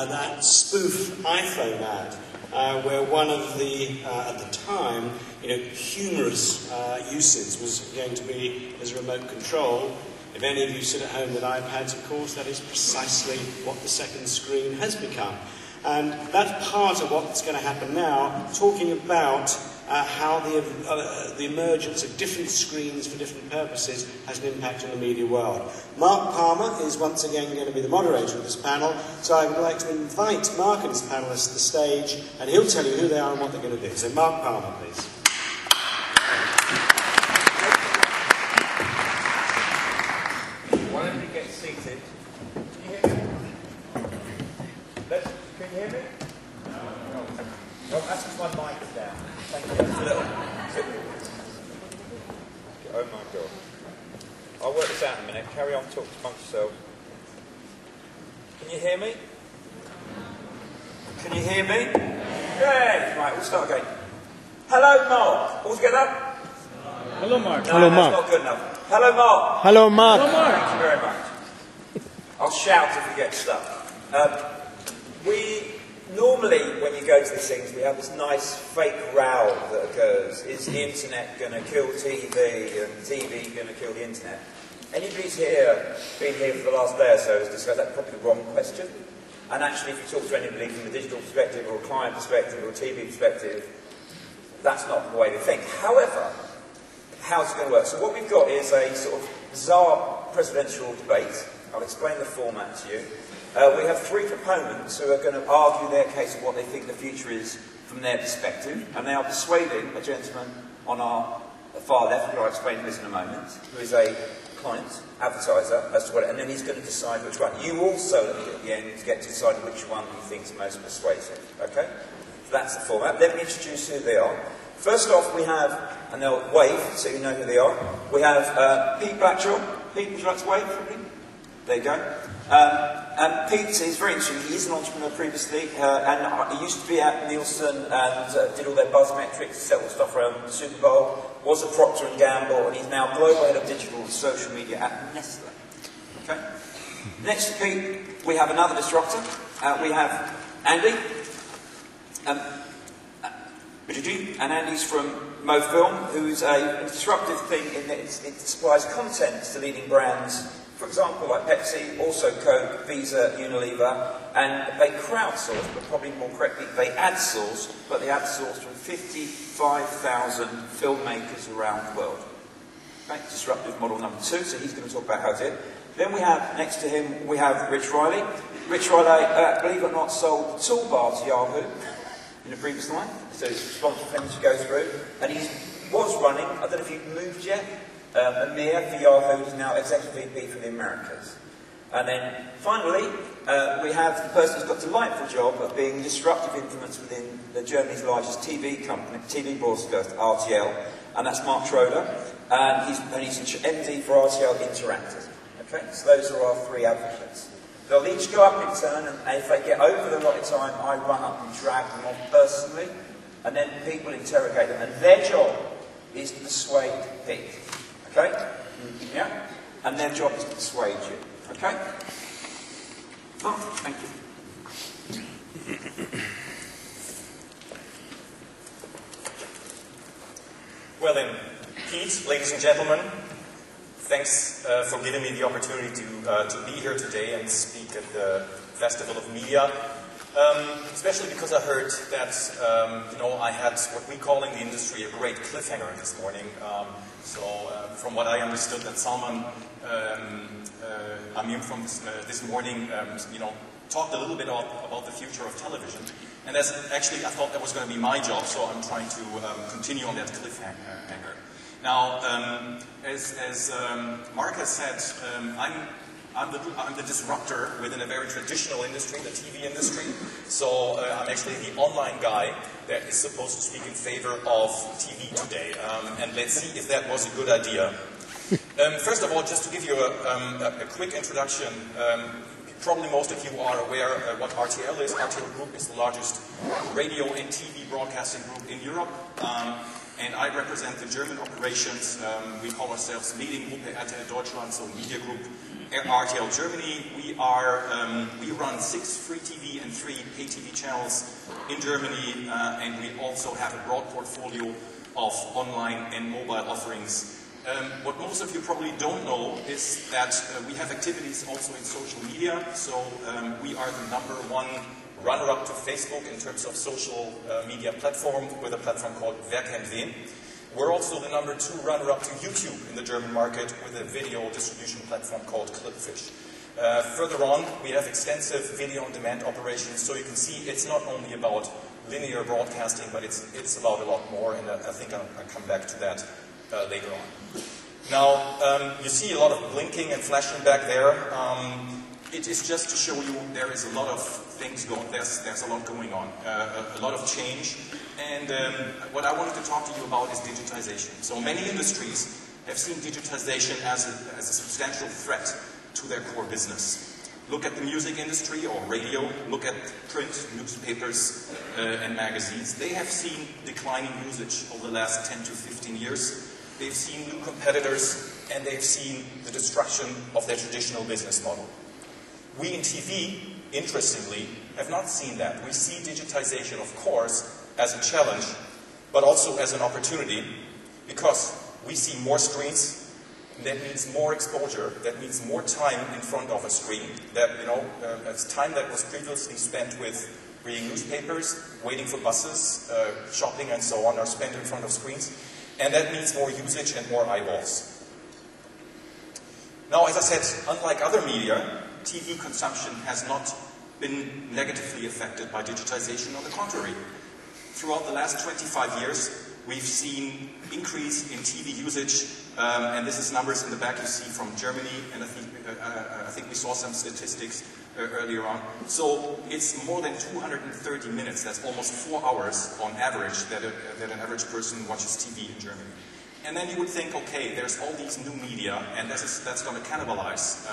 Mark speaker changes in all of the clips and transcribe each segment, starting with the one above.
Speaker 1: That spoof iPhone ad, where one of the, at the time, humorous uses was going to be as remote control. If any of you sit at home with iPads, of course, that is precisely what the second screen has become. And that's part of what's going to happen now, talking about how the emergence of different screens for different purposes has an impact on the media world. Mark Palmer is once again going to be the moderator of this panel, so I would like to invite Mark and his panellists to the stage, and he'll tell you who they are and what they're going to do. So Mark Palmer, please.
Speaker 2: Why don't you get seated? Can you hear me? Can you hear me? No. Oh, that's because my mic is down. Thank you. Oh my God. I'll work this out in a minute. Carry on, talk amongst yourselves. Can you hear me? Can you hear me? Yay! Right, we'll start again. Hello, Mark. All together?
Speaker 3: Hello, Mark.
Speaker 2: No,
Speaker 3: Hello,
Speaker 2: that's
Speaker 3: Mark.
Speaker 2: not good enough. Hello, Mark.
Speaker 3: Hello, Mark.
Speaker 2: Hello, Mark. Thank you very much. I'll shout if we get stuck. Normally, when you go to these things, we have this nice fake row that occurs. Is the internet going to kill TV, and TV going to kill the internet? Anybody's here, been here for the last day or so, has discussed that's probably the wrong question. And actually, if you talk to anybody from a digital perspective, or a client perspective, or a TV perspective, that's not the way they think. However, how's it going to work? So what we've got is a sort of bizarre presidential debate. I'll explain the format to you. We have three proponents who are going to argue their case of what they think the future is from their perspective, and they are persuading a gentleman on our far left, who I'll explain this in a moment, who is a client, advertiser, as to what, and then he's going to decide which one. You also, at the end, get to decide which one you think is most persuasive, okay? So that's the format. Let me introduce who they are. First off, we have, and they'll wave so you know who they are, we have Pete Blackshaw. Pete, would you like to wave for me? There you go. And Pete is very interesting. He is an entrepreneur previously, and he used to be at Nielsen and did all their buzz metrics, settled stuff around the Super Bowl, was at Procter & Gamble, and he's now global head of digital and social media at Nestle. Okay? Next to Pete, we have another disruptor. We have Andy. And Andy's from MoFilm, who's a disruptive thing in that it supplies content to leading brands. For example, like Pepsi, also Coke, Visa, Unilever, and they crowdsource, but probably more correctly, they ad-source, but they ad-source from 55,000 filmmakers around the world. Okay, disruptive model number 2, so he's going to talk about how to do it. Then we have, next to him, we have Rich Riley. Rich Riley, believe it or not, sold the toolbar to Yahoo in the previous line, so it's responsible for things to go through. And he was running, I don't know if you've moved yet, EMEA for Yahoo is now Executive VP for the Americas. And then finally, we have the person who's got the delightful job of being disruptive influence within Germany's largest TV company, TV broadcast, RTL, and that's Mark Schroeder, and he's MD for RTL Interactive. Okay, so those are our three advocates. They'll each go up in turn, and if they get over the right time, I run up and drag them off personally, and then people interrogate them, and their job is to persuade Pete. Okay? Yeah? And their job is to persuade you. Okay? Oh, thank you.
Speaker 4: Well then, Pete, ladies and gentlemen, thanks for giving me the opportunity to be here today and speak at the Festival of Media. Especially because I heard that, I had what we call in the industry a great cliffhanger this morning. From what I understood, that Salman Amir from this morning, talked a little bit about the future of television. And that's actually, I thought that was going to be my job, so I'm trying to continue on that cliffhanger. Now, as Mark has said, I'm the disruptor within a very traditional industry, the TV industry. So I'm actually the online guy that is supposed to speak in favor of TV today. And let's see if that was a good idea. First of all, just to give you a quick introduction, probably most of you are aware what RTL is. RTL Group is the largest radio and TV broadcasting group in Europe. And I represent the German operations. We call ourselves Mediengruppe RTL Deutschland, so Media Group RTL Germany, we run 6 free TV and 3 pay TV channels in Germany, and we also have a broad portfolio of online and mobile offerings. What most of you probably don't know is that we have activities also in social media. So we are the #1 runner-up to Facebook in terms of social media platform with a platform called Wer kennt wen. We're also the #2 runner-up to YouTube in the German market with a video distribution platform called Clipfish. Further on, we have extensive video-on-demand operations, so you can see it's not only about linear broadcasting, but it's about a lot more, and I think I'll come back to that later on. Now, you see a lot of blinking and flashing back there. It is just to show you there is a lot of things going, there's a lot going on, a lot of change. And what I wanted to talk to you about is digitization. So many industries have seen digitization as a substantial threat to their core business. Look at the music industry or radio, look at print, newspapers, and magazines. They have seen declining usage over the last 10 to 15 years. They've seen new competitors, and they've seen the destruction of their traditional business model. We in TV, interestingly, have not seen that. We see digitization, of course, as a challenge, but also as an opportunity, because we see more screens. That means more exposure. That means more time in front of a screen. That, it's time that was previously spent with reading newspapers, waiting for buses, shopping, and so on, are spent in front of screens. And that means more usage and more eyeballs. Now, as I said, unlike other media, TV consumption has not been negatively affected by digitization. On the contrary, throughout the last 25 years, we've seen increase in TV usage, and this is numbers in the back you see from Germany, and I think we saw some statistics earlier on. So it's more than 230 minutes, that's almost 4 hours on average that an average person watches TV in Germany. And then you would think, okay, there's all these new media, and that's going to cannibalize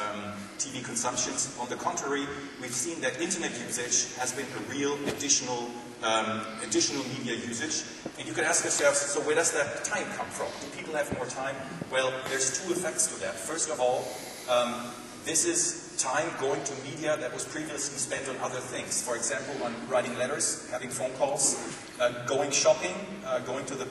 Speaker 4: TV consumptions. On the contrary, we've seen that internet usage has been a real additional media usage. And you can ask yourself, so where does that time come from? Do people have more time? Well, there's 2 effects to that. First of all, this is time going to media that was previously spent on other things. For example, on writing letters, having phone calls, going shopping, going to the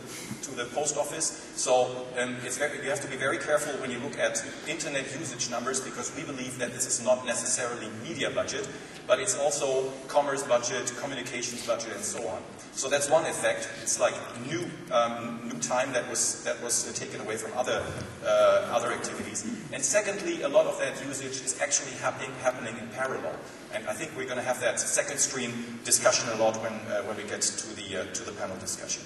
Speaker 4: post office. So you have to be very careful when you look at internet usage numbers, because we believe that this is not necessarily media budget, but it's also commerce budget, communications budget, and so on. So that's one effect. It's like new time that was taken away from other activities. And secondly, a lot of that usage is actually happening in parallel. And I think we're going to have that second stream discussion a lot when we get to the panel discussion.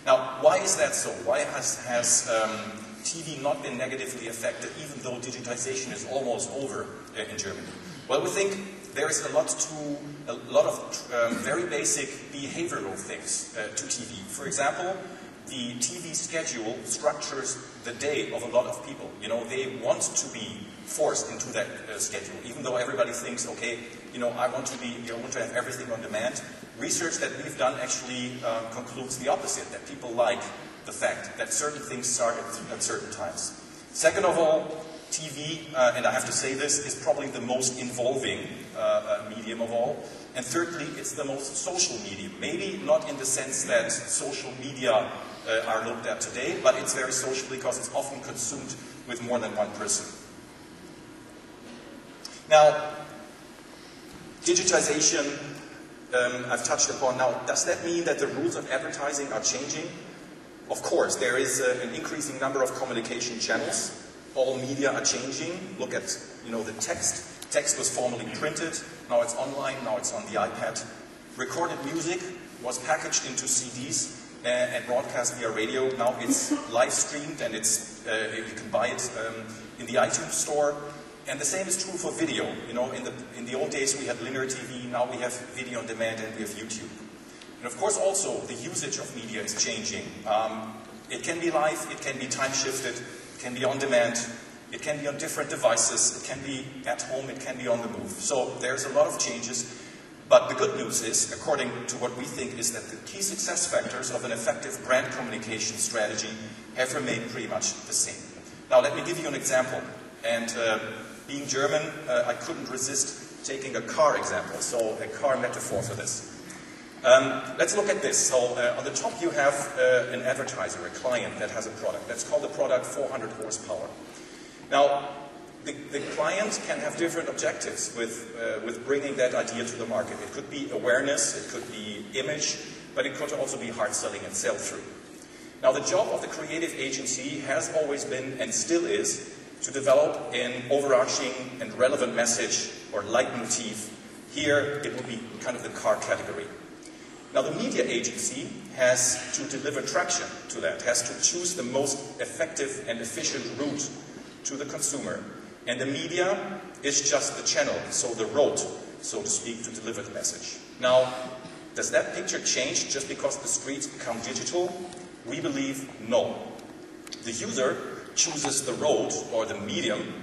Speaker 4: Now, why is that so? Why has TV not been negatively affected, even though digitization is almost over in Germany? Well, we think there is a lot of very basic behavioral things to TV. For example, the TV schedule structures the day of a lot of people. They want to be forced into that schedule, even though everybody thinks, okay, I want to have everything on demand. Research that we've done actually concludes the opposite, that people like the fact that certain things start at certain times. Second of all, TV, and I have to say this, is probably the most involving medium of all. And thirdly, it's the most social medium. Maybe not in the sense that social media are looked at today, but it's very social because it's often consumed with more than one person. Now, digitization, I've touched upon. Now, does that mean that the rules of advertising are changing? Of course, there is an increasing number of communication channels. All media are changing. Look at, the text. Text was formerly printed. Now it's online. Now it's on the iPad. Recorded music was packaged into CDs and broadcast via radio. Now it's live streamed, and you can buy it in the iTunes store. And the same is true for video. In the old days we had linear TV. Now we have video on demand, and we have YouTube. And of course, also the usage of media is changing. It can be live. It can be time shifted. It can be on demand, it can be on different devices, it can be at home, it can be on the move. So there's a lot of changes, but the good news is, according to what we think, is that the key success factors of an effective brand communication strategy have remained pretty much the same. Now let me give you an example, and being German, I couldn't resist taking a car example, so a car metaphor for this. Let's look at this. So on the top you have an advertiser, a client that has a product. Let's call the product 400 horsepower. Now, the client can have different objectives with bringing that idea to the market. It could be awareness, it could be image, but it could also be hard selling and sell-through. Now, the job of the creative agency has always been, and still is, to develop an overarching and relevant message or leitmotif. Here, it would be kind of the car category. Now, the media agency has to deliver traction to that, has to choose the most effective and efficient route to the consumer. And the media is just the channel, so the road, so to speak, to deliver the message. Now, does that picture change just because the streets become digital? We believe no. The user chooses the road or the medium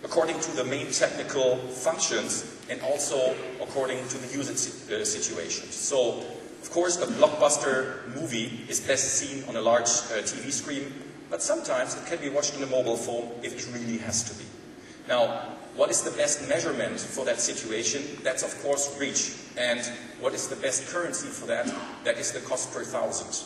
Speaker 4: according to the main technical functions and also according to the user situation. So, of course, a blockbuster movie is best seen on a large TV screen, but sometimes it can be watched on a mobile phone if it really has to be. Now, what is the best measurement for that situation? That's, of course, reach. And what is the best currency for that? That is the cost per thousand.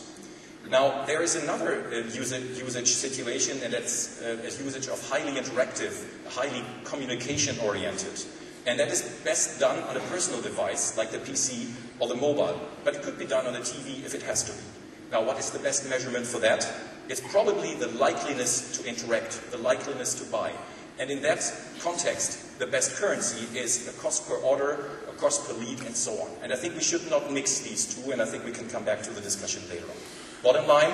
Speaker 4: Now, there is another usage situation, and that's a usage of highly interactive, highly communication-oriented. And that is best done on a personal device, like the PC or the mobile. But it could be done on a TV if it has to be. Now, what is the best measurement for that? It's probably the likeliness to interact, the likeliness to buy. And in that context, the best currency is a cost per order, a cost per lead, and so on. And I think we should not mix these two, and I think we can come back to the discussion later on. Bottom line,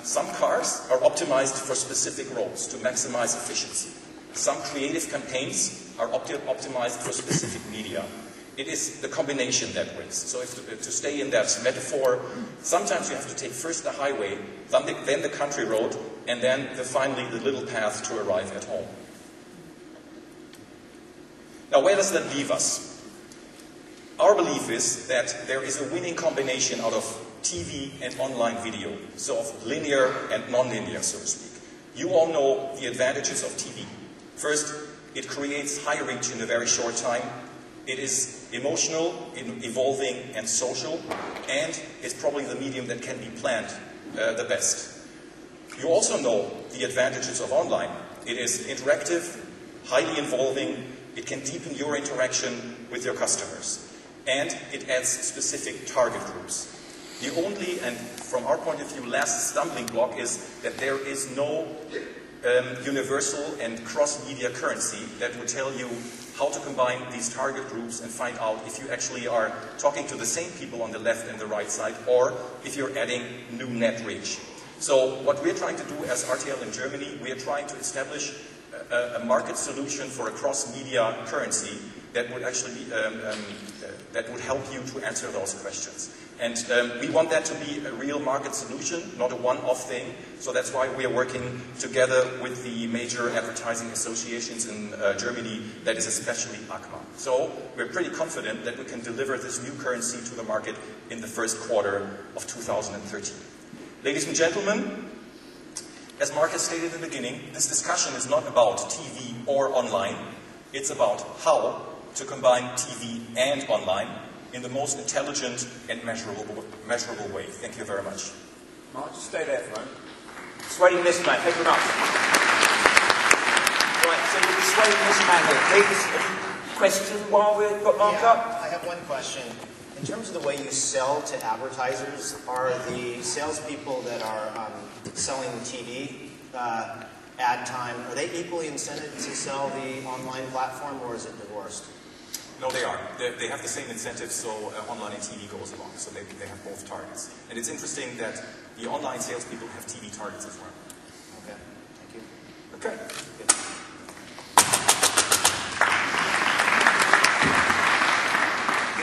Speaker 4: some cars are optimized for specific roles to maximize efficiency. Some creative campaigns are optimized for specific media. It is the combination that wins. So to stay in that metaphor, sometimes you have to take first the highway, then the country road, and then finally the little path to arrive at home. Now, where does that leave us? Our belief is that there is a winning combination out of TV and online video, so of linear and non-linear, so to speak. You all know the advantages of TV. First, it creates high reach in a very short time. It is emotional, evolving, and social, and it's probably the medium that can be planned the best. You also know the advantages of online. It is interactive, highly involving, it can deepen your interaction with your customers, and it adds specific target groups. The only, and from our point of view, last stumbling block is that there is no universal and cross-media currency that would tell you how to combine these target groups and find out if you actually are talking to the same people on the left and the right side, or if you're adding new net reach. So what we're trying to do as RTL in Germany, we are trying to establish a market solution for a cross-media currency that would actually that would help you to answer those questions. And we want that to be a real market solution, not a one-off thing. So that's why we are working together with the major advertising associations in Germany, that is especially ACMA. So we're pretty confident that we can deliver this new currency to the market in the first quarter of 2013. Ladies and gentlemen, as Mark has stated in the beginning, this discussion is not about TV or online. It's about how to combine TV and online in the most intelligent and measurable way. Thank you very much.
Speaker 2: Mark, just stay there for a moment. Sweating this man, thank you very much. Right, so we'll be sweating this man here. Please, question while we've got Mark up?
Speaker 5: I have one question. In terms of the way you sell to advertisers, are the salespeople that are selling the TV ad time, are they equally incented to sell the online platform, or is it divorced?
Speaker 4: No, they are. They have the same incentives, so online and TV goes along, so they have both targets. And it's interesting that the online salespeople have TV targets as well.
Speaker 5: Okay, thank you.
Speaker 4: Okay.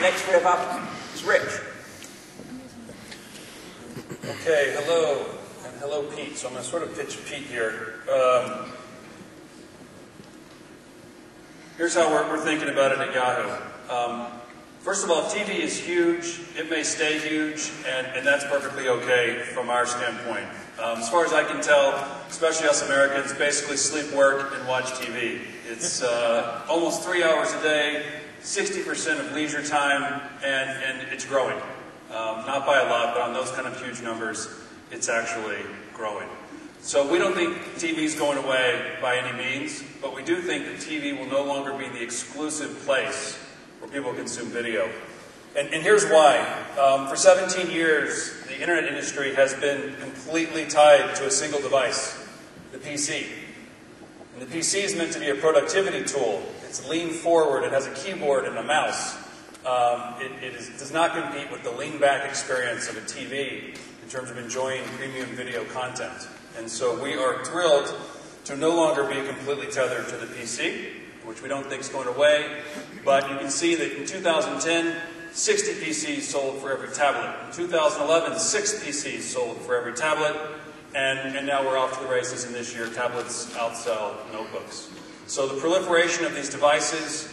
Speaker 2: Next we have up is Rich.
Speaker 3: Okay, hello, and hello Pete. So I'm going to sort of pitch Pete here. Here's how we're thinking about it at Yahoo. First of all, TV is huge. It may stay huge, and that's perfectly okay from our standpoint. As far as I can tell, especially us Americans, basically sleep, work, and watch TV. It's almost 3 hours a day, 60% of leisure time, and it's growing. Not by a lot, but on those kind of huge numbers, it's actually growing. So we don't think TV is going away by any means, but we do think that TV will no longer be the exclusive place where people consume video. And here's why. For 17 years, the internet industry has been completely tied to a single device, the PC. And the PC is meant to be a productivity tool. It's lean forward, it has a keyboard and a mouse. It does not compete with the lean back experience of a TV in terms of enjoying premium video content. And so we are thrilled to no longer be completely tethered to the PC, which we don't think is going away. But you can see that in 2010, 60 PCs sold for every tablet. In 2011, 6 PCs sold for every tablet. And now we're off to the races, and this year tablets outsell notebooks. So the proliferation of these devices,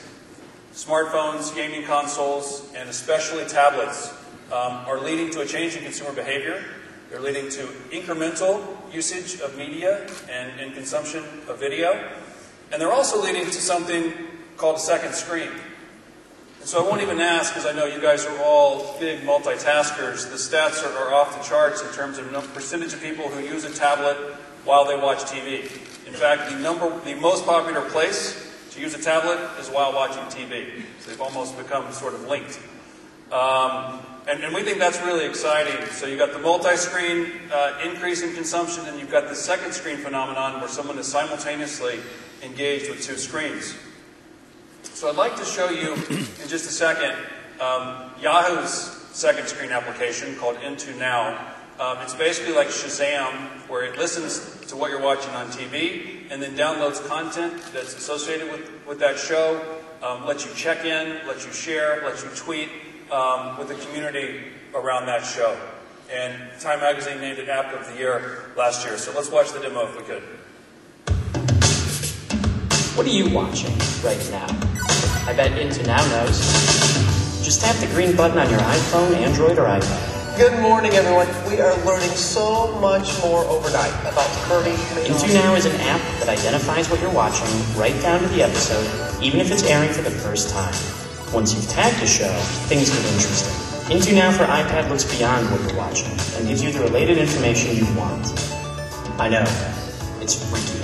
Speaker 3: smartphones, gaming consoles, and especially tablets are leading to a change in consumer behavior. They're leading to incremental usage of media and consumption of video. And they're also leading to something called a second screen. And so I won't even ask, because I know you guys are all big multitaskers. The stats are off the charts in terms of percentage of people who use a tablet while they watch TV. In fact, the most popular place to use a tablet is while watching TV. So they've almost become sort of linked. And we think that's really exciting. So you've got the multi-screen increase in consumption, and you've got the second screen phenomenon where someone is simultaneously engaged with two screens. So I'd like to show you in just a second Yahoo's second screen application called Into Now. It's basically like Shazam, where it listens to what you're watching on TV and then downloads content that's associated with that show, lets you check in, lets you share, lets you tweet with the community around that show. And Time Magazine named it App of the Year last year. So let's watch the demo if we could.
Speaker 6: What are you watching right now? I bet Into Now knows. Just tap the green button on your iPhone, Android, or iPad.
Speaker 7: Good morning, everyone. We are learning so much more overnight about curving.
Speaker 6: Into Now is an app that identifies what you're watching right down to the episode, even if it's airing for the first time. Once you've tagged a show, things get interesting. Into Now for iPad looks beyond what you're watching and gives you the related information you want. I know, it's freaky.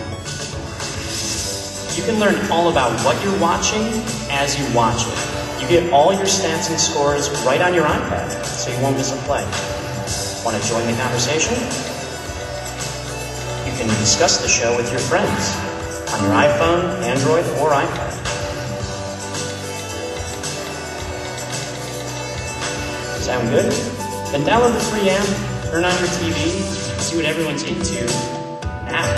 Speaker 6: You can learn all about what you're watching as you watch it. You get all your stats and scores right on your iPad, so you won't miss a play. Want to join the conversation? You can discuss the show with your friends on your iPhone, Android, or iPad. Sound good? Then download the free app, turn on your TV, see what everyone's into now.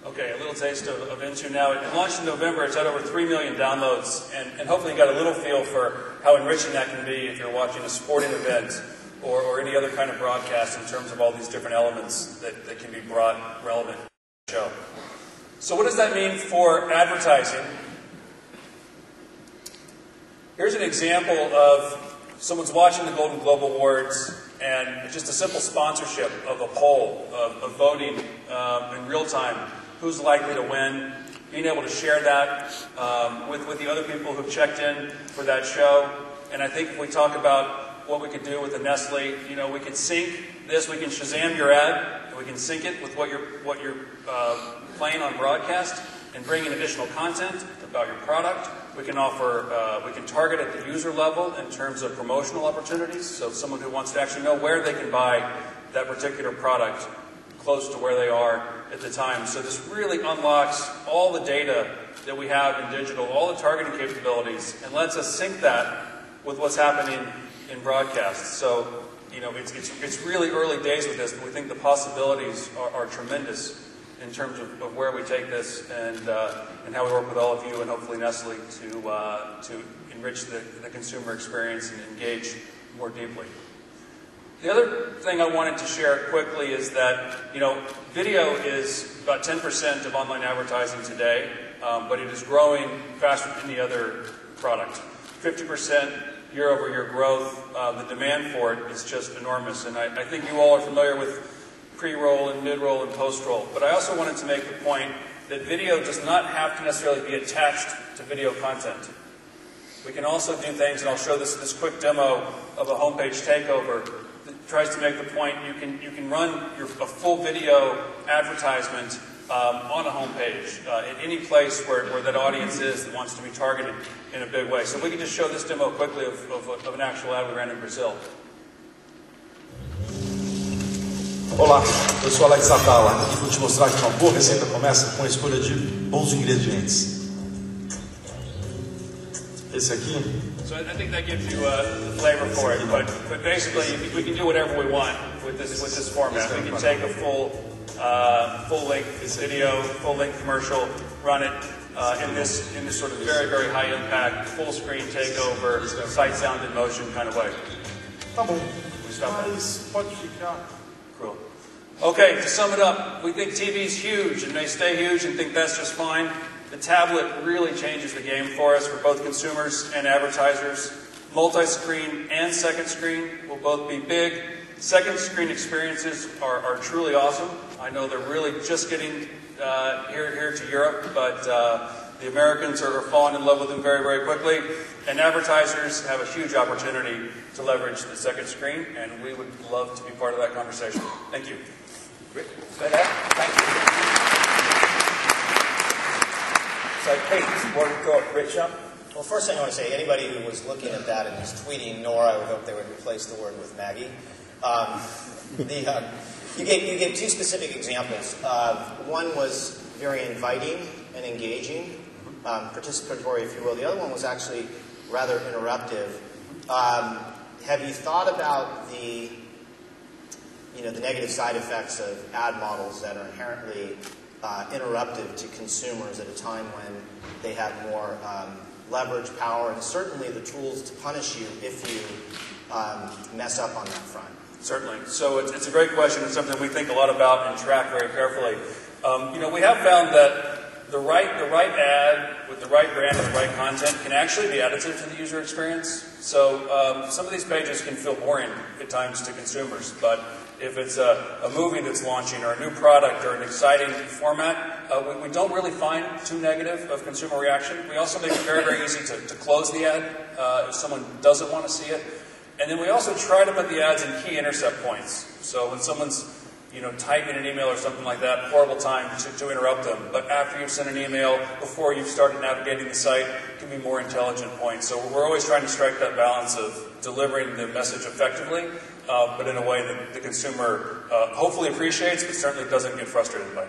Speaker 3: Okay, a little taste of Into Now. It launched in November. It's had over 3 million downloads, and hopefully you got a little feel for how enriching that can be if you're watching a sporting event or any other kind of broadcast in terms of all these different elements that can be brought relevant to the show. So what does that mean for advertising? Here's an example of someone's watching the Golden Globe Awards and just a simple sponsorship of a poll, of voting in real time. Who's likely to win, being able to share that with the other people who've checked in for that show. And I think if we talk about what we could do with the Nestle, we can sync this, we can Shazam your ad, and we can sync it with what you're playing on broadcast and bring in additional content about your product. We can offer, we can target at the user level in terms of promotional opportunities. So someone who wants to actually know where they can buy that particular product close to where they are at the time. So this really unlocks all the data that we have in digital, all the targeting capabilities, and lets us sync that with what's happening in broadcast. So, it's really early days with this, but we think the possibilities are tremendous in terms of where we take this and how we work with all of you and hopefully Nestle to enrich the consumer experience and engage more deeply. The other thing I wanted to share quickly is that, video is about 10% of online advertising today. but it is growing faster than any other product. 50% year-over-year growth. The demand for it is just enormous, and I think you all are familiar with pre-roll and mid-roll and post-roll. But I also wanted to make the point that video does not have to necessarily be attached to video content. We can also do things, and I'll show this quick demo of a homepage takeover that tries to make the point you can run a full video advertisement on a homepage at any place where that audience is that wants to be targeted in a big way. So we can just show this demo quickly of an actual ad we ran in Brazil.
Speaker 8: Olá, eu sou Alex Atala e vou te mostrar que uma boa receita começa com a escolha de bons ingredientes. Esse aqui.
Speaker 3: So I think that gives you the flavor for it, but basically we can do whatever we want with this format. We can take a full-length video, full-length commercial, run it in this sort of very high impact, full screen takeover, sight, sound, and motion kind of way.
Speaker 8: Tá bom. Mas pode ficar.
Speaker 3: Cool. Okay, to sum it up, we think TV is huge and may stay huge and think that's just fine. The tablet really changes the game for us, for both consumers and advertisers. Multi-screen and second screen will both be big. Second screen experiences are truly awesome. I know they're really just getting here to Europe, but the Americans are falling in love with them very quickly. And advertisers have a huge opportunity to leverage the second screen, and we would love to be part of that conversation. Thank you.
Speaker 2: Thank you. So Pete, what have you got, Richard?
Speaker 5: Well, first thing I want to say, anybody who was looking at that and was tweeting Nora, I would hope they would replace the word with Maggie. You gave two specific examples. One was very inviting and engaging, participatory, if you will. The other one was actually rather interruptive. Have you thought about the negative side effects of ad models that are inherently interruptive to consumers at a time when they have more leverage, power, and certainly the tools to punish you if you mess up on that front?
Speaker 3: Certainly. So it's a great question. It's something we think a lot about and track very carefully. We have found that the right ad with the right brand and the right content can actually be additive to the user experience. So some of these pages can feel boring at times to consumers, but if it's a movie that's launching or a new product or an exciting format, we don't really find too negative of consumer reaction. We also make it very easy to close the ad if someone doesn't want to see it. And then we also try to put the ads in key intercept points. So when someone's typing an email or something like that, horrible time to interrupt them. But after you've sent an email, before you've started navigating the site, can be more intelligent points. So we're always trying to strike that balance of delivering the message effectively, but in a way that the consumer hopefully appreciates, but certainly doesn't get frustrated by.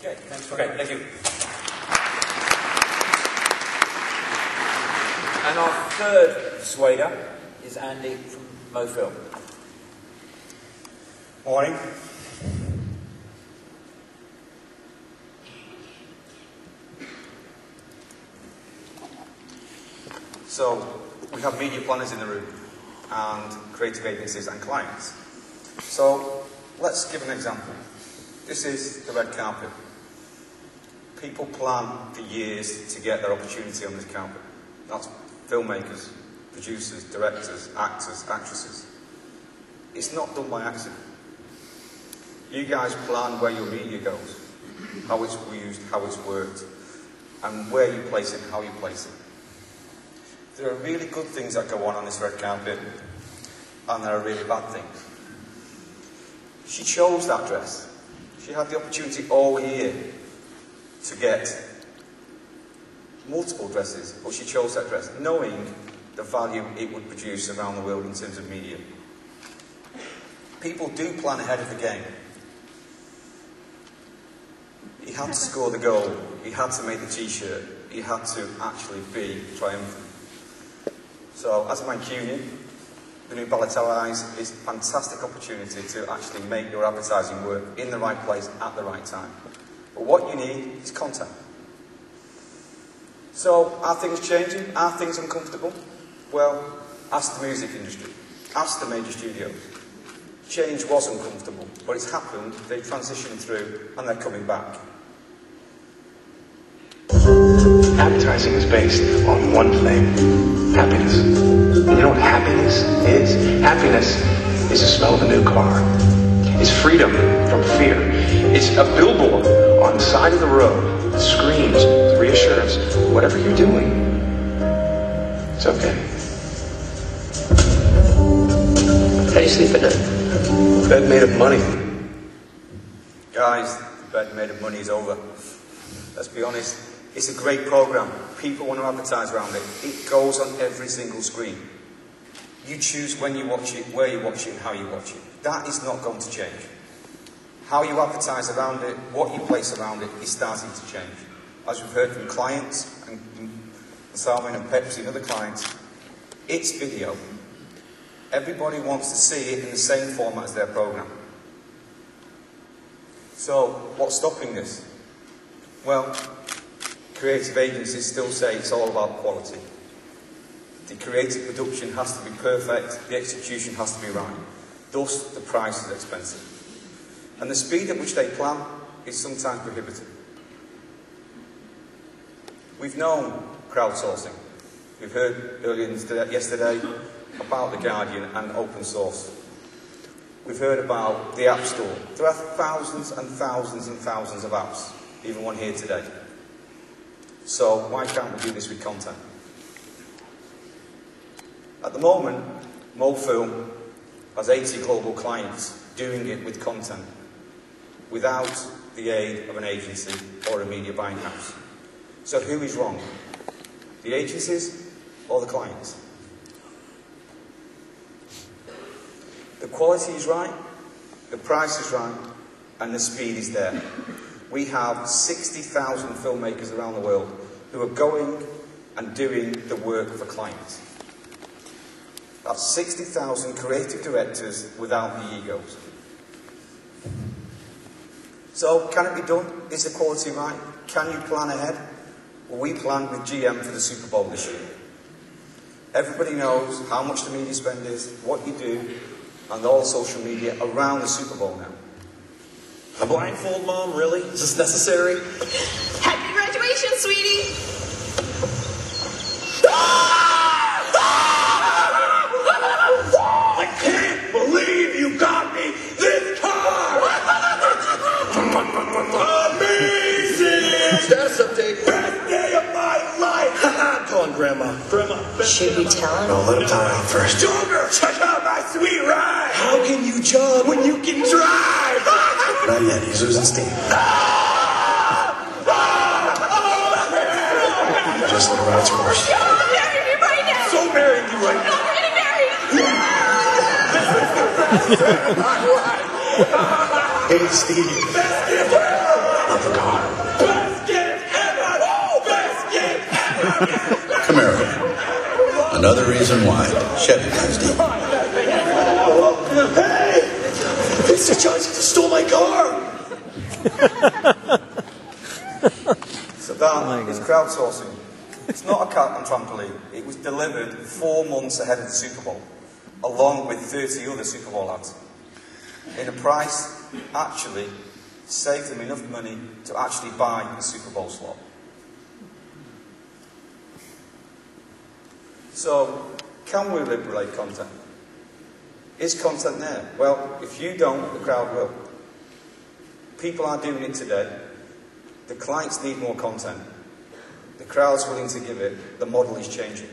Speaker 2: Okay, thanks.
Speaker 3: Okay, thank you.
Speaker 2: And our third persuader is Andy from MoFilm.
Speaker 9: Morning. So, we have media planners in the room, and creative agencies and clients. So, let's give an example. This is the red carpet. People plan for years to get their opportunity on this carpet. That's filmmakers, producers, directors, actors, actresses. It's not done by accident. You guys plan where your media goes, how it's used, how it's worked, and where you place it, how you place it. There are really good things that go on this red carpet, and there are really bad things. She chose that dress. She had the opportunity all year to get multiple dresses, but she chose that dress, knowing the value it would produce around the world in terms of media. People do plan ahead of the game. He had to score the goal, he had to make the t-shirt, he had to actually be triumphant. So, as a Mancunian, the new Balotelli Eyes is a fantastic opportunity to actually make your advertising work in the right place at the right time. But what you need is content. So, are things changing? Are things uncomfortable? Well, ask the music industry. Ask the major studios. Change was uncomfortable, but it's happened, they've transitioned through, and they're coming back.
Speaker 10: advertising is based on one thing: happiness. And you know what happiness is? Happiness is the smell of a new car. It's freedom from fear. It's a billboard on the side of the road that screams with reassurance, whatever you're doing, it's okay. How do you sleep at night? Bed made of money.
Speaker 9: Guys, the bed made of money is over. Let's be honest, it's a great program. People want to advertise around it. It goes on every single screen. You choose when you watch it, where you watch it, and how you watch it. That is not going to change. How you advertise around it, what you place around it, is starting to change. As we've heard from clients, and Salmon and Pepsi and other clients, it's video. Everybody wants to see it in the same format as their program. So, what's stopping this? Well, creative agencies still say it's all about quality. The creative production has to be perfect, the execution has to be right. Thus, the price is expensive. And the speed at which they plan is sometimes prohibitive. We've known crowdsourcing. We've heard earlier yesterday about The Guardian and open source. We've heard about the App Store. There are thousands and thousands and thousands of apps, even one here today. So why can't we do this with content? At the moment, MoFilm has 80 global clients doing it with content without the aid of an agency or a media buying house. So who is wrong? The agencies or the clients? The quality is right, the price is right, and the speed is there. We have 60,000 filmmakers around the world who are going and doing the work for clients. That's 60,000 creative directors without the egos. So, can it be done? Is the quality right? Can you plan ahead? Well, we planned with GM for the Super Bowl this year. Everybody knows how much the media spend is, what you do, and all social media around the Super Bowl now.
Speaker 7: A blindfold, Mom? Really? Is this necessary?
Speaker 11: Happy graduation, sweetie!
Speaker 7: I can't believe you got me this car! Amazing! Status update. Best day of my life! Call on Grandma. Grandma, best
Speaker 11: Should we tell him?
Speaker 10: No, let him time out first.
Speaker 7: Joker, check out my sweet ride! How can you jog when you can drive?
Speaker 10: Not yet, he's losing steam. Just let him run its course.
Speaker 11: I'm marrying you right now!
Speaker 7: So marrying you right now.
Speaker 11: We're getting married!
Speaker 10: Hey, Steve.
Speaker 7: Best gift ever!
Speaker 10: Not the car.
Speaker 7: Best gift ever! Best gift ever!
Speaker 12: Come here. Another reason why Chevy has Steve.
Speaker 7: Hey! It's the Johnson that stole my car!
Speaker 9: So that is crowdsourcing. It's not a cat and trampoline. It was delivered 4 months ahead of the Super Bowl, along with 30 other Super Bowl ads. In a price, actually, saved them enough money to actually buy a Super Bowl slot. So, can we liberate content? Is content there? Well, if you don't, the crowd will. People are doing it today. The clients need more content. The crowd's willing to give it. The model is changing.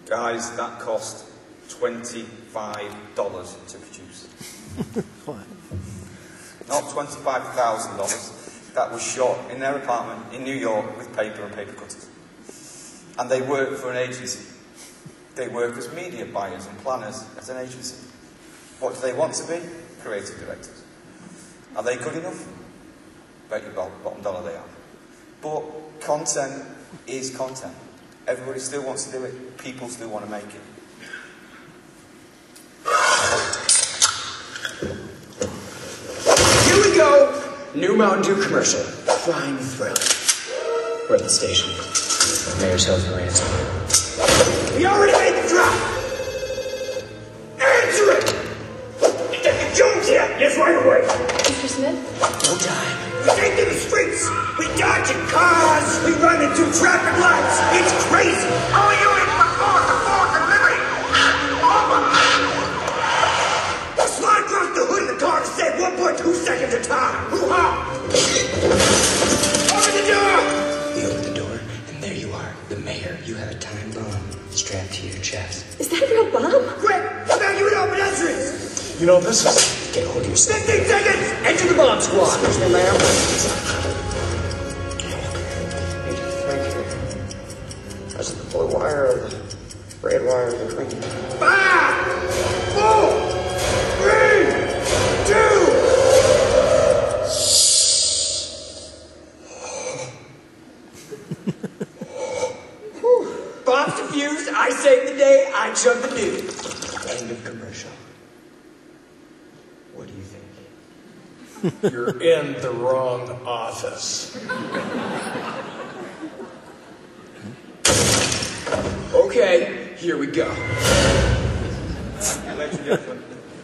Speaker 9: Guys, that cost $25 to produce. Not $25,000. That was shot in their apartment in New York with paper and paper cutters. And they work for an agency. They work as media buyers and planners as an agency. What do they want to be? Creative directors. Are they good enough? Bet your bottom dollar they are. But content is content. Everybody still wants to do it. People still want to make it.
Speaker 13: Here we go! New Mountain Dew commercial. Crime thriller. We're at the station. Mayor's Hill for answer. We already made the drop! Answer it! Detective Jones here! Yes, right away!
Speaker 11: Mr. Smith?
Speaker 13: No time. We take to the streets! We dodging cars! We run into traffic lights! It's crazy! How are you in the fourth and Liberty? Slide across the hood of the car to save 1.2 seconds of time! Hoo-ha! Open the door! We open the door, and there you are, the mayor. You have a time bomb strapped to your chest.
Speaker 11: Is that a real bomb?
Speaker 13: Quick! Evacuate all pedestrians!
Speaker 7: You know, this is...
Speaker 13: Get a hold of yourself. 15 seconds! Enter the bomb squad!
Speaker 7: Excuse me, ma'am. That's the blue wire, or the red wire, or the green.
Speaker 13: 5, 4, 3, 2... Bomb's defused, I saved the day, I chugged the news. End of commercial. What do you think?
Speaker 7: You're in the wrong office.
Speaker 13: Okay, here we go.
Speaker 9: Ladies and gentlemen,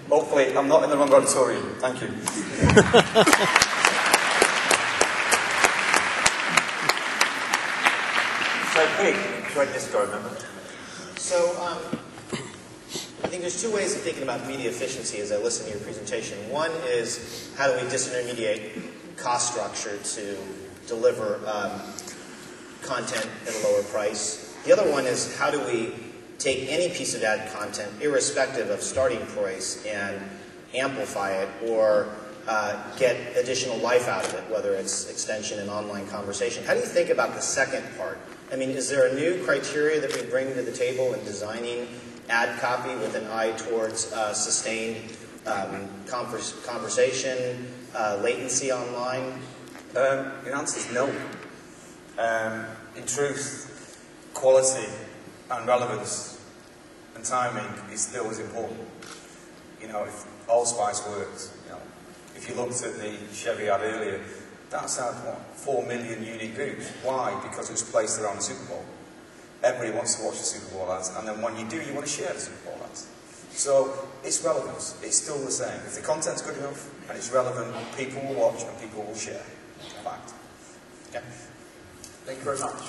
Speaker 9: hopefully I'm not in the wrong auditorium. Thank you.
Speaker 2: So, Pete, tried this guy, remember?
Speaker 5: So, I think there's two ways of thinking about media efficiency as I listen to your presentation. One is how do we disintermediate cost structure to deliver content at a lower price. The other one is how do we take any piece of ad content, irrespective of starting price, and amplify it or get additional life out of it, whether it's extension and online conversation. How do you think about the second part? I mean, is there a new criteria that we bring to the table in designing ad copy with an eye towards sustained conversation, latency online?
Speaker 9: The answer is no. In truth, quality and relevance and timing is still as important. You know, if Allspice works, you know, if you looked at the Chevy ad earlier, that's had, what, 4 million unique views. Why? Because it was placed around the Super Bowl. Everybody wants to watch the Super Bowl ads, and then when you do, you want to share the Super Bowl ads. So, it's relevance. It's still the same. If the content's good enough and it's relevant, people will watch and people will share. Fact.
Speaker 5: Okay.
Speaker 2: Thank you very much.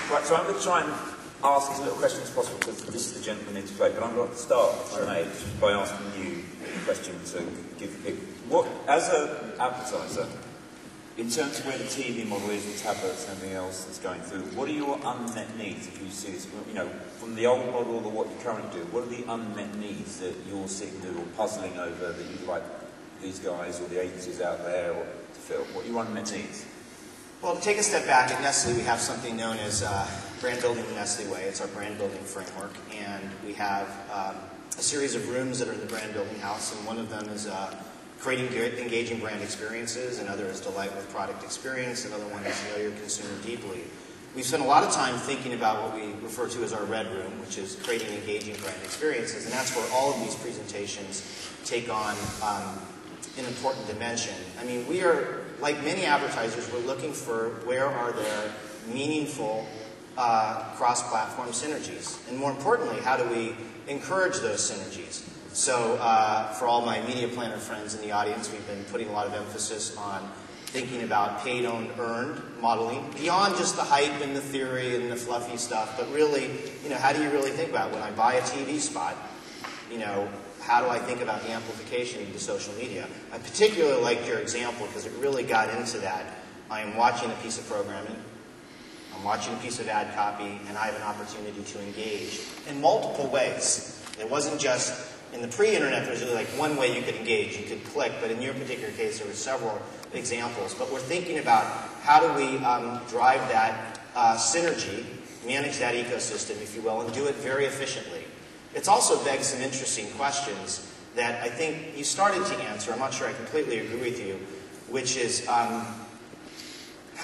Speaker 2: Right, so I'm going to try and ask as little questions as possible because this is the gentleman in play. But I'm going to start, if I may, just by asking you a question to give the people. What, as an advertiser, in terms of where the TV model is, with tablets and everything else that's going through, what are your unmet needs if you see this? You know, from the old model to what you currently do, what are the unmet needs that you're seeking to or puzzling over that you'd like these guys or the agencies out there or to fill? What are your unmet needs?
Speaker 5: Well, to take a step back, at Nestle we have something known as brand building the Nestle way. It's our brand building framework, and we have a series of rooms that are in the brand building house, and one of them is creating engaging brand experiences, another is delight with product experience, another one is know your consumer deeply. We've spent a lot of time thinking about what we refer to as our red room, which is creating engaging brand experiences, and that's where all of these presentations take on an important dimension. I mean, we are, like many advertisers, we're looking for where are there meaningful cross-platform synergies, and more importantly, how do we encourage those synergies? So for all my media planner friends in the audience, we've been putting a lot of emphasis on thinking about paid, owned, earned modeling, beyond just the hype and the theory and the fluffy stuff, but really, you know, how do you really think about it? When I buy a TV spot, you know, how do I think about the amplification into social media? I particularly liked your example because it really got into that. I am watching a piece of programming, I'm watching a piece of ad copy, and I have an opportunity to engage in multiple ways. It wasn't just, in the pre-internet, there was really like one way you could engage. You could click, but in your particular case, there were several examples. But we're thinking about how do we drive that synergy, manage that ecosystem, if you will, and do it very efficiently. It's also begged some interesting questions that I think you started to answer. I'm not sure I completely agree with you, which is how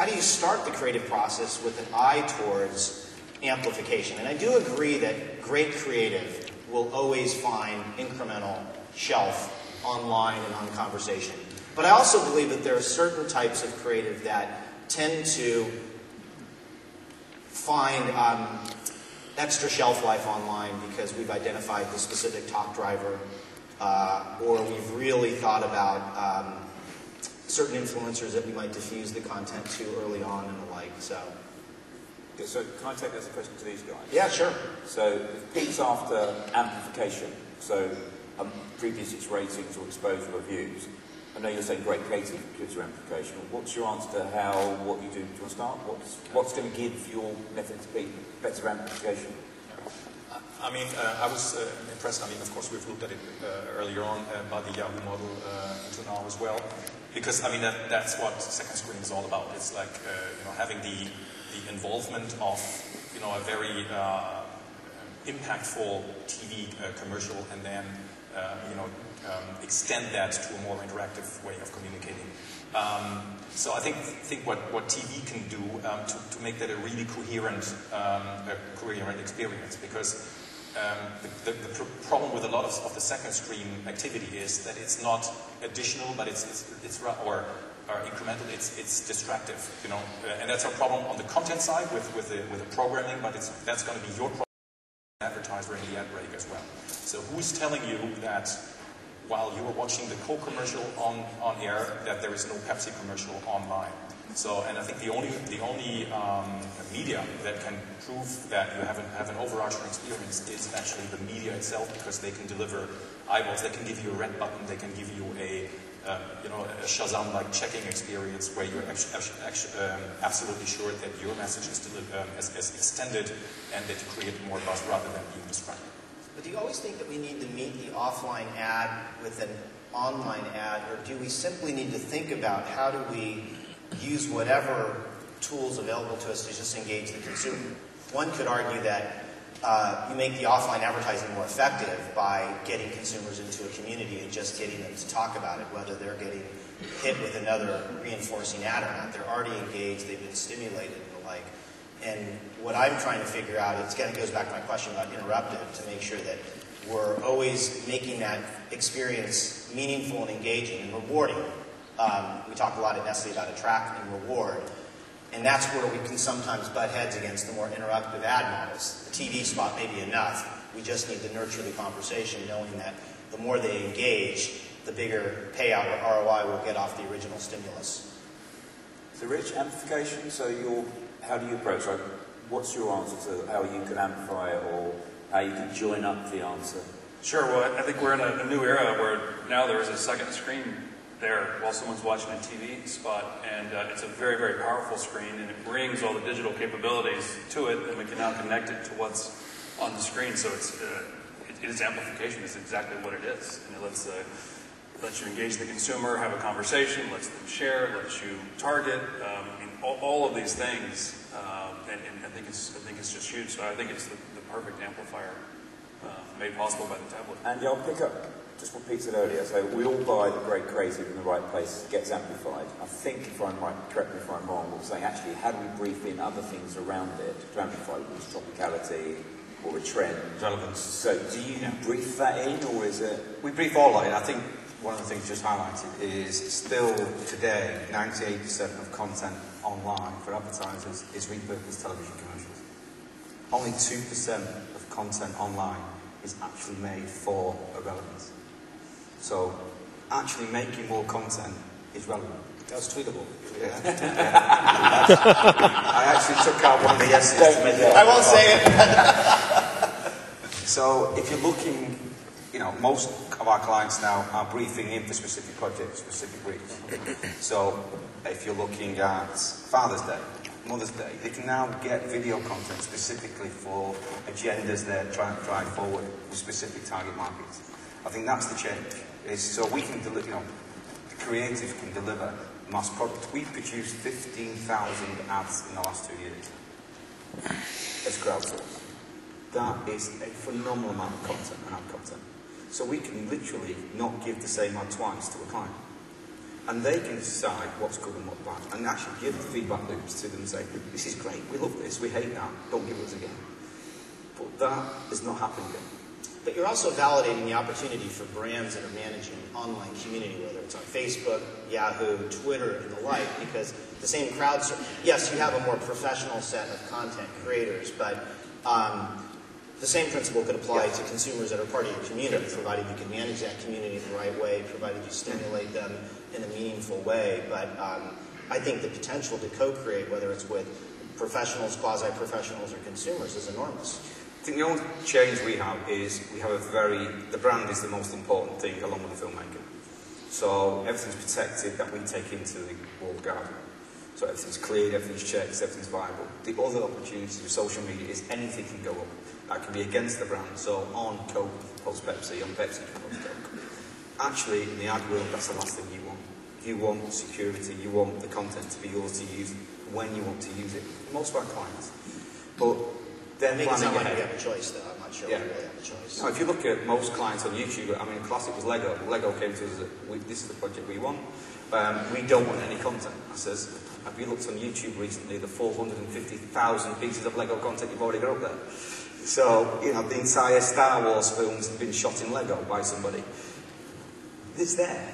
Speaker 5: do you start the creative process with an eye towards amplification? And I do agree that great creative will always find incremental shelf online and on conversation. But I also believe that there are certain types of creative that tend to find extra shelf life online because we've identified the specific talk driver, or we've really thought about certain influencers that we might diffuse the content to early on and the like. So
Speaker 2: can I take that as a question to these guys?
Speaker 5: Yeah, sure.
Speaker 2: So if Pete's after amplification, so previous its ratings or exposure or views, I know you're saying great creative gives you amplification. What's your answer to what you do? Do you want to start? What's going to give your method to Pete better amplification?
Speaker 4: I mean, I was impressed. I mean, of course, we've looked at it earlier on by the Yahoo model until now as well, because I mean that's what second screen is all about. It's like having the involvement of a very impactful TV commercial, and then extend that to a more interactive way of communicating. So I think what TV can do to make that a really coherent experience, because the problem with a lot of the second screen activity is that it's not additional, but it's incremental. It's distractive, and that's a problem on the content side with the programming. But that's going to be your problem, advertiser in the ad break as well. So who's telling you that while you were watching the Coke commercial on air, that there is no Pepsi commercial online? So, and I think the only media that can prove that you have an overarching experience is actually the media itself, because they can deliver eyeballs. They can give you a red button. They can give you a Shazam-like checking experience where you're absolutely sure that your message is as extended and that you create more buzz rather than being distracted.
Speaker 5: But do you always think that we need to meet the offline ad with an online ad, or do we simply need to think about how do we use whatever tools available to us to just engage the consumer? One could argue that you make the offline advertising more effective by getting consumers into a community and just getting them to talk about it, whether they're getting hit with another reinforcing ad or not. They're already engaged, they've been stimulated and the like. And what I'm trying to figure out, it goes back to my question about interruptive, to make sure that we're always making that experience meaningful and engaging and rewarding. We talk a lot at Nestle about attract and reward, and that's where we can sometimes butt heads against the more interruptive ad models. The TV spot may be enough. We just need to nurture the conversation, knowing that the more they engage, the bigger payout or ROI we'll get off the original stimulus.
Speaker 2: So Rich, amplification, how do you approach it? What's your answer to how you can amplify it, or how you can join up the answer?
Speaker 3: Sure, well, I think we're in a new era where now there is a second screen there while someone's watching a TV spot, and it's a very, very powerful screen, and it brings all the digital capabilities to it, and we can now connect it to what's on the screen. So it is amplification. It's exactly what it is, and it lets you engage the consumer, have a conversation, lets them share, lets you target. All of these things, and I think it's just huge. So I think it's the perfect amplifier made possible by the tablet.
Speaker 2: And I'll pick up just what Pete said earlier. So we all buy the great creative in the right place. It gets amplified. I think, if I'm right, correct me if I'm wrong, we're saying actually, how do we brief in other things around it to amplify it, whether it's tropicality or a trend, relevance? So do you brief that in, or is it?
Speaker 9: We brief all of it. I think one of the things just highlighted is still today 98% of content online for advertisers is repurposed television commercials. Only 2% of content online is actually made for a relevance. So actually making more content is relevant.
Speaker 5: That was tweetable.
Speaker 9: Yeah. I actually took out one of the S's to make it.
Speaker 5: I won't say it.
Speaker 9: So if you're looking, most of our clients now are briefing in for specific projects, specific weeks. So if you're looking at Father's Day, Mother's Day, they can now get video content specifically for agendas they're trying to drive forward with specific target markets. I think that's the change. Is so we can deliver, the creative can deliver mass product. We've produced 15,000 ads in the last 2 years as crowdsourced. That is a phenomenal amount of content and ad content. So we can literally not give the same ad twice to a client. And they can decide what's good and what's bad, and actually give the feedback loops to them and say, this is great, we love this, we hate that, don't give it us again. But that is not happening again.
Speaker 5: But you're also validating the opportunity for brands that are managing an online community, whether it's on Facebook, Yahoo, Twitter, and the like, because the same crowd, yes, you have a more professional set of content creators, but the same principle could apply to consumers that are part of your community, provided you can manage that community the right way, provided you stimulate them in a meaningful way. But I think the potential to co-create, whether it's with professionals, quasi-professionals, or consumers, is enormous.
Speaker 9: I think the only change we have is we have the brand is the most important thing along with the filmmaker. So everything's protected that we take into the walled garden. So everything's cleared, everything's checked, everything's viable. The other opportunity with social media is anything can go up. That can be against the brand. So on Coke, post Pepsi, on Pepsi, post Coke. Actually, in the ad world, that's the last thing you want. You want security, you want the content to be yours to use when you want to use it. Most of our clients. But then
Speaker 5: it's not like we have a choice, though. I'm not sure we really have a choice.
Speaker 9: No, if you look at most clients on YouTube, I mean, classic was Lego. Lego came to us as, this is the project we want. We don't want any content. I says, have you looked on YouTube recently, the 450,000 pieces of Lego content you've already got up there? So, the entire Star Wars films have been shot in Lego by somebody. It's there,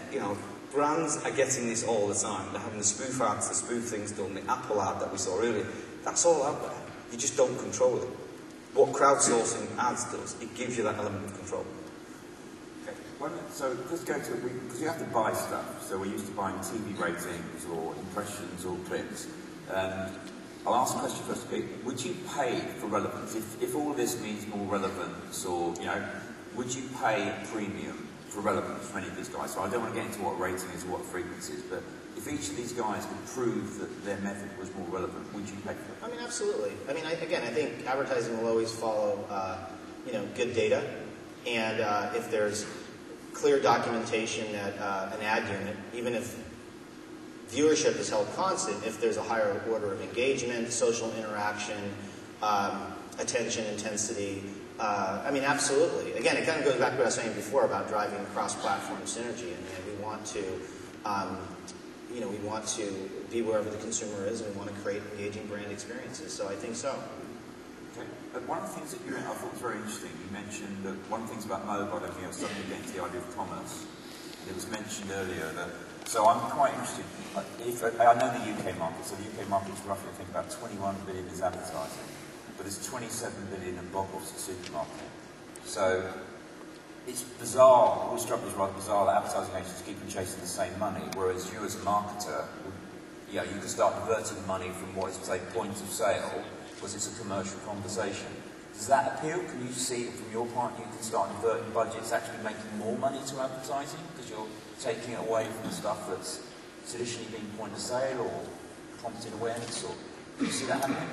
Speaker 9: brands are getting this all the time. They're having the spoof ads, the spoof things done, the Apple ad that we saw earlier. That's all out there. You just don't control it. What crowdsourcing ads does, it gives you that element of control.
Speaker 14: Okay. So let's go to, because you have to buy stuff. So we're used to buying TV ratings or impressions or clicks. I'll ask a question first. Would you pay for relevance? If all of this means more relevance, or would you pay a premium for relevance for any of these guys? So I don't want to get into what rating is or what frequency is, but if each of these guys could prove that their method was more relevant, would you pay for it?
Speaker 5: I mean, absolutely. I mean, again, I think advertising will always follow, good data, and if there's clear documentation that an ad unit, even if viewership is held constant, if there's a higher order of engagement, social interaction, attention intensity, I mean, absolutely. Again, it kind of goes back to what I was saying before about driving cross-platform synergy. I mean, we want to, we want to be wherever the consumer is, and we want to create engaging brand experiences. So I think so.
Speaker 14: Okay. But one of the things that I thought was very interesting, you mentioned that one of the things about mobile, suddenly getting to the idea of commerce. It was mentioned earlier that, so I'm quite interested, I know the UK market, so the UK market is roughly, I think, about 21 billion is advertising, but there's 27 billion in bottles at supermarket. So it's bizarre, all struck as rather bizarre that advertising agencies keep on chasing the same money, whereas you as a marketer, you can start diverting money from what is, say, point of sale, because it's a commercial conversation. Does that appeal? Can you see from your part you can start diverting budgets, actually making more money to advertising because you're taking it away from the stuff that's traditionally been point of sale or prompting awareness? Or do you see that happening?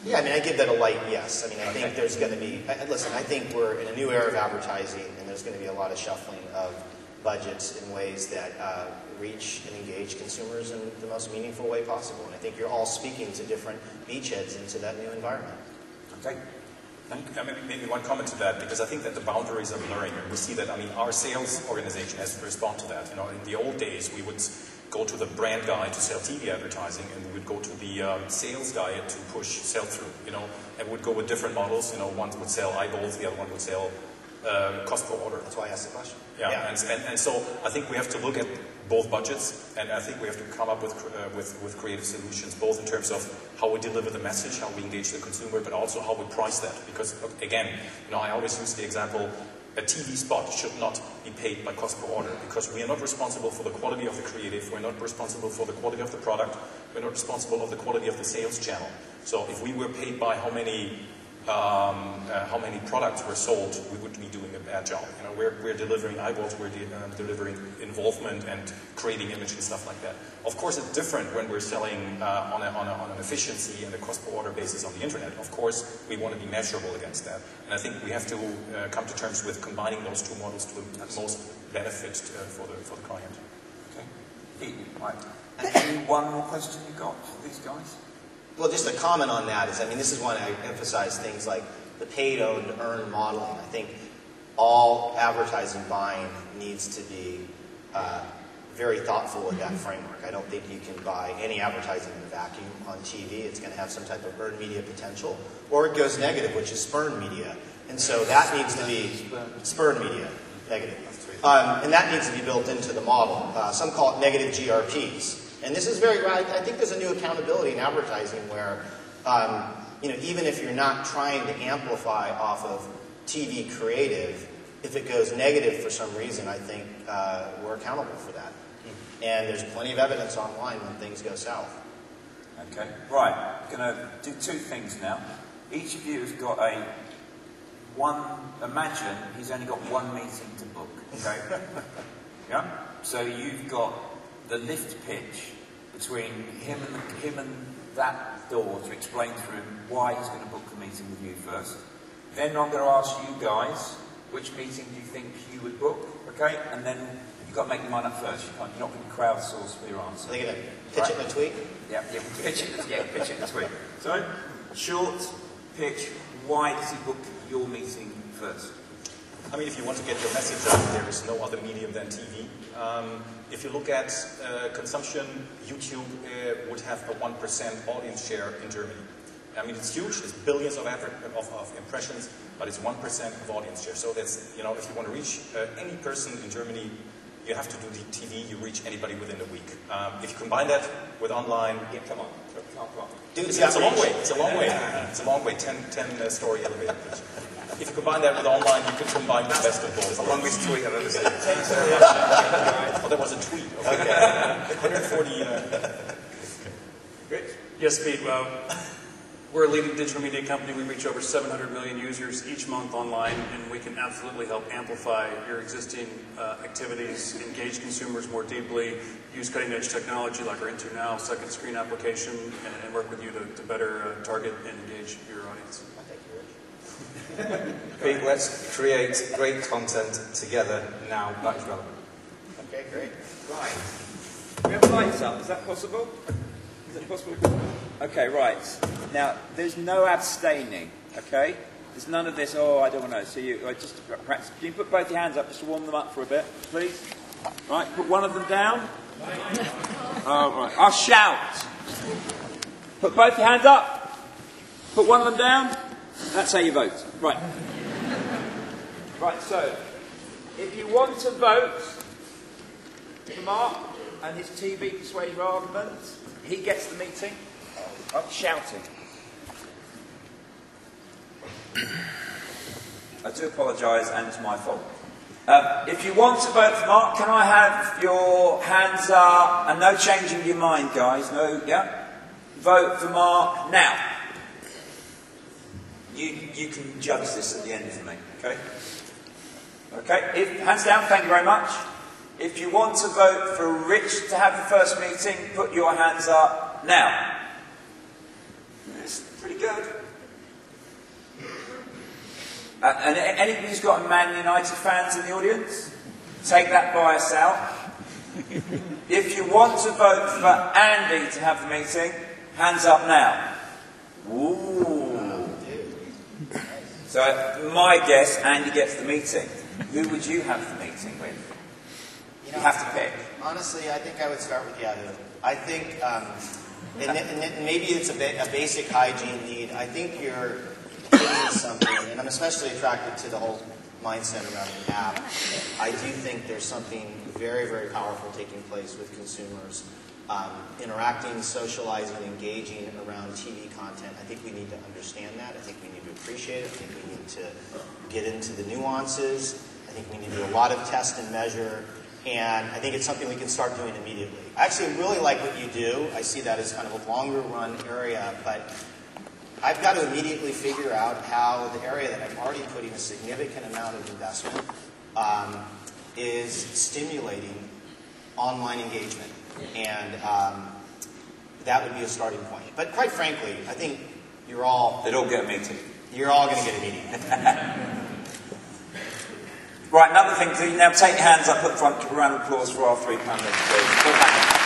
Speaker 5: Yeah, I mean, I give that a light yes. I mean, I think there's going to be, listen, I think we're in a new era of advertising, and there's going to be a lot of shuffling of budgets in ways that reach and engage consumers in the most meaningful way possible. And I think you're all speaking to different beachheads into that new environment.
Speaker 14: Okay.
Speaker 4: Maybe one comment to that, because I think that the boundaries are blurring, and we see that, our sales organization has to respond to that. In the old days, we would go to the brand guy to sell TV advertising, and we would go to the sales guy to push sell-through, and we'd go with different models. One would sell eyeballs, the other one would sell cost per order.
Speaker 5: That's why I asked the question.
Speaker 4: Yeah. And so I think we have to look at both budgets, and I think we have to come up with creative solutions, both in terms of how we deliver the message, how we engage the consumer, but also how we price that. Because again, I always use the example, a TV spot should not be paid by cost per order, because we are not responsible for the quality of the creative, we're not responsible for the quality of the product, we're not responsible for the quality of the sales channel. So if we were paid by how many how many products were sold, we would be doing a bad job. You know, we're delivering eyeballs, we're delivering involvement and creating image and stuff like that. Of course, it's different when we're selling on an efficiency and a cost per order basis on the internet. Of course, we want to be measurable against that. And I think we have to come to terms with combining those two models to the most benefit for the client.
Speaker 14: Okay. Right. Any one more question you got for these guys?
Speaker 5: Well, just a comment on that is, I mean, this is when I emphasize things like the pay-to-earn modeling. I think all advertising buying needs to be very thoughtful with that framework. I don't think you can buy any advertising in a vacuum on TV. It's going to have some type of earned media potential, or it goes negative, which is spurned media. And so that needs to be spurned media, negative. And that needs to be built into the model. Some call it negative GRPs. And this is very, I think there's a new accountability in advertising where, you know, even if you're not trying to amplify off of TV creative, if it goes negative for some reason, I think we're accountable for that. And there's plenty of evidence online when things go south.
Speaker 14: Okay, right. I'm going to do two things now. Each of you has got imagine he's only got one meeting to book, okay? Yeah? So you've got the lift pitch between him and that door to explain to him why he's going to book the meeting with you first. Then I'm going to ask you guys which meeting do you think you would book, okay? And then you've got to make your mind up first. You're not going to crowdsource for your answer.
Speaker 5: Are they going to pitch it in a tweet?
Speaker 14: Yeah, pitch it in a tweet. So, short pitch, why does he book your meeting first?
Speaker 4: I mean, if you want to get your message out, there is no other medium than TV. If you look at consumption, YouTube would have a 1% audience share in Germany. I mean, it's huge. It's billions of impressions, but it's 1% of audience share. So that's, you know, if you want to reach any person in Germany, you have to do the TV. You reach anybody within a week. If you combine that with online, yeah, come on. Dude, it's a long way. It's a long way. It's a long way. 10-story elevator pitch. If you combine that with online, you can combine the best of both. It's the longest tweet I've ever seen. Oh, that was a tweet. Okay. 140.
Speaker 3: Yes, Pete. Well, we're a leading digital media company. We reach over 700 million users each month online, and we can absolutely help amplify your existing activities, engage consumers more deeply, use cutting-edge technology like our Into Now second screen application, and work with you to better target and engage your audience.
Speaker 9: Pete, let's create great content together now. That is relevant.
Speaker 5: Okay, great.
Speaker 14: Right. We have lights up. Is that possible? Is it possible? Okay, right. Now, there's no abstaining, okay? There's none of this, oh, I don't want to know. So you just practice. Can you put both your hands up just to warm them up for a bit, please? Right, put one of them down. Oh, right. I'll shout. Put both your hands up. Put one of them down. That's how you vote. Right. Right, so, if you want to vote for Mark and his TV persuasive arguments, he gets the meeting. I'm shouting. I do apologise, and it's my fault. If you want to vote for Mark, can I have your hands up? And no changing your mind, guys. No, yeah? Vote for Mark now. You can judge this at the end for me, okay? Okay, hands down, thank you very much. If you want to vote for Rich to have the first meeting, put your hands up now. That's pretty good. And anybody who's got Man United fans in the audience? Take that bias out. If you want to vote for Andy to have the meeting, hands up now. Ooh. So, my guess, Andy gets the meeting. Who would you have the meeting with? You have to pick.
Speaker 5: Honestly, I think I would start with Yahoo. I think, and maybe it's a basic hygiene need. I think you're hitting something, and I'm especially attracted to the whole mindset around the app. I do think there's something very, very powerful taking place with consumers. Interacting, socializing, engaging around TV content. I think we need to understand that. I think we need to appreciate it. I think we need to get into the nuances. I think we need to do a lot of test and measure. And I think it's something we can start doing immediately. I actually really like what you do. I see that as kind of a longer run area, but I've got to immediately figure out how the area that I'm already putting a significant amount of investment is stimulating online engagement. And that would be a starting point. But quite frankly, I think you're all...
Speaker 2: They'd all get a meeting.
Speaker 5: You're all going to get a meeting.
Speaker 2: Right, another thing, now take your hands up at front, give a round of applause for our three panelists.